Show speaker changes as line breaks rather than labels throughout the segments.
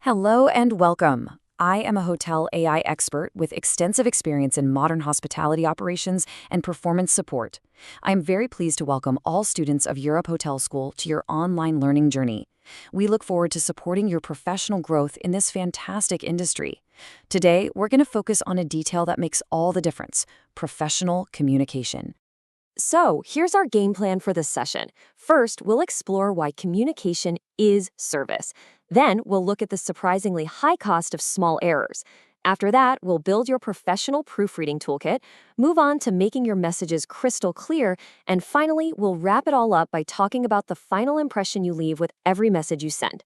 Hello and welcome. I am a hotel AI expert with extensive experience in modern hospitality operations and performance support. I am very pleased to welcome all students of Europe Hotel School to your online learning journey. We look forward to supporting your professional growth in this fantastic industry. Today, we're going to focus on a detail that makes all the difference: professional communication.
So, here's our game plan for this session. First, we'll explore why communication is service. Then, we'll look at the surprisingly high cost of small errors. After that, we'll build your professional proofreading toolkit, move on to making your messages crystal clear, and finally, we'll wrap it all up by talking about the final impression you leave with every message you send.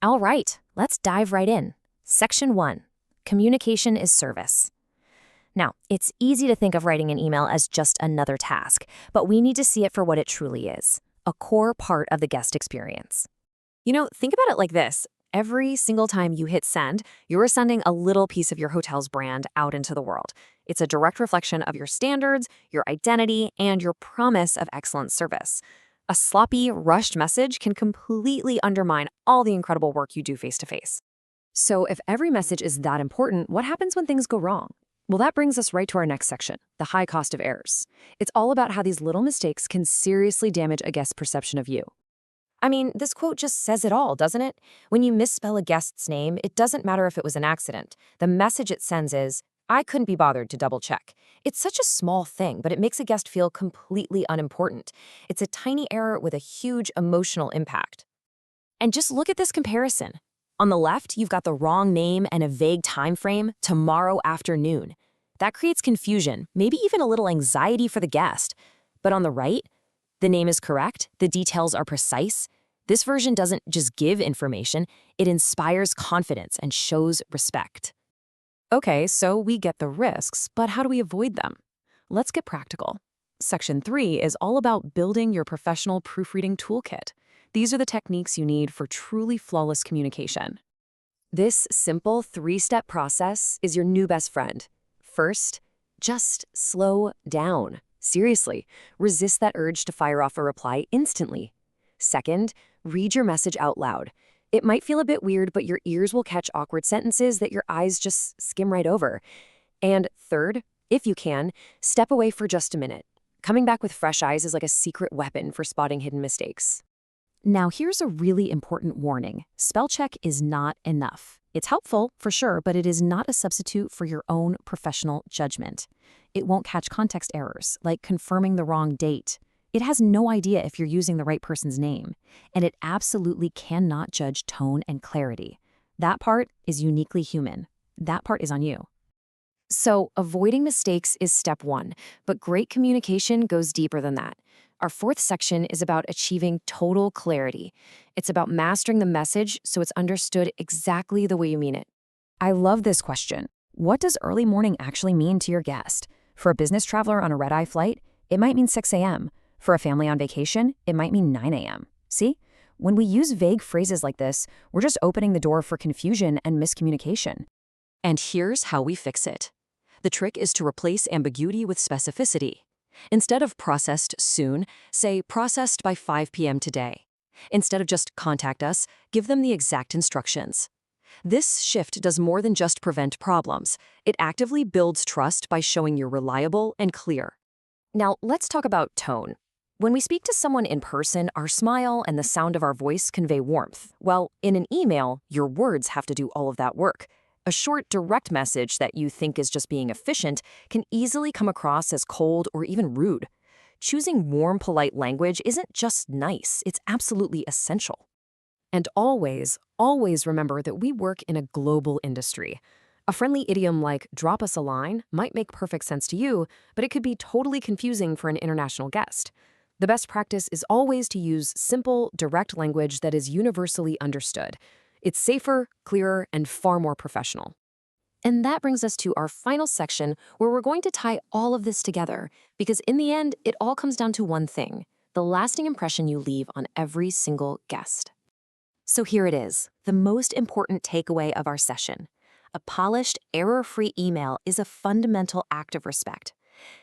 All right, let's dive right in. Section 1. Communication is service. Now, it's easy to think of writing an email as just another task, but we need to see it for what it truly is: a core part of the guest experience.
Think about it like this. Every single time you hit send, you're sending a little piece of your hotel's brand out into the world. It's a direct reflection of your standards, your identity, and your promise of excellent service. A sloppy, rushed message can completely undermine all the incredible work you do face-to-face. So if every message is that important, what happens when things go wrong? Well, that brings us right to our next section, the high cost of errors. It's all about how these little mistakes can seriously damage a guest's perception of you. I mean, this quote just says it all, doesn't it? When you misspell a guest's name, it doesn't matter if it was an accident. The message it sends is, "I couldn't be bothered to double check." It's such a small thing, but it makes a guest feel completely unimportant. It's a tiny error with a huge emotional impact. And just look at this comparison. On the left, you've got the wrong name and a vague time frame, tomorrow afternoon. That creates confusion, maybe even a little anxiety for the guest. But on the right, the name is correct, the details are precise. This version doesn't just give information, it inspires confidence and shows respect.
Okay, so we get the risks, but how do we avoid them? Let's get practical. Section 3 is all about building your professional proofreading toolkit. These are the techniques you need for truly flawless communication.
This simple 3-step process is your new best friend. First, just slow down. Seriously, resist that urge to fire off a reply instantly. Second, read your message out loud. It might feel a bit weird, but your ears will catch awkward sentences that your eyes just skim right over. And third, if you can, step away for just a minute. Coming back with fresh eyes is like a secret weapon for spotting hidden mistakes.
Now, here's a really important warning. Spell check is not enough. It's helpful, for sure, but it is not a substitute for your own professional judgment. It won't catch context errors, like confirming the wrong date. It has no idea if you're using the right person's name. And it absolutely cannot judge tone and clarity. That part is uniquely human. That part is on you.
So, avoiding mistakes is step 1, but great communication goes deeper than that. Our 4th section is about achieving total clarity. It's about mastering the message so it's understood exactly the way you mean it.
I love this question. What does early morning actually mean to your guest? For a business traveler on a red-eye flight, it might mean 6 a.m. For a family on vacation, it might mean 9 a.m. See? When we use vague phrases like this, we're just opening the door for confusion and miscommunication.
And here's how we fix it. The trick is to replace ambiguity with specificity. Instead of processed soon, say processed by 5 p.m. today. Instead of just contact us, give them the exact instructions. This shift does more than just prevent problems. It actively builds trust by showing you're reliable and clear. Now, let's talk about tone. When we speak to someone in person, our smile and the sound of our voice convey warmth. Well, in an email, your words have to do all of that work. A short, direct message that you think is just being efficient can easily come across as cold or even rude. Choosing warm, polite language isn't just nice, it's absolutely essential. And always, always remember that we work in a global industry. A friendly idiom like "drop us a line" might make perfect sense to you, but it could be totally confusing for an international guest. The best practice is always to use simple, direct language that is universally understood. It's safer, clearer, and far more professional. And that brings us to our final section, where we're going to tie all of this together, because in the end, it all comes down to one thing: the lasting impression you leave on every single guest. So here it is, the most important takeaway of our session. A polished, error-free email is a fundamental act of respect.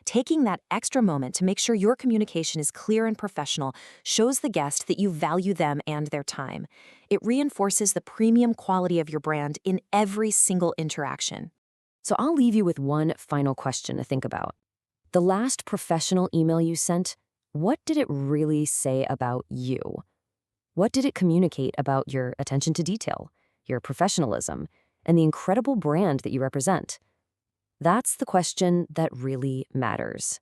Taking that extra moment to make sure your communication is clear and professional shows the guest that you value them and their time. It reinforces the premium quality of your brand in every single interaction.
So I'll leave you with one final question to think about. The last professional email you sent, what did it really say about you? What did it communicate about your attention to detail, your professionalism, and the incredible brand that you represent? That's the question that really matters.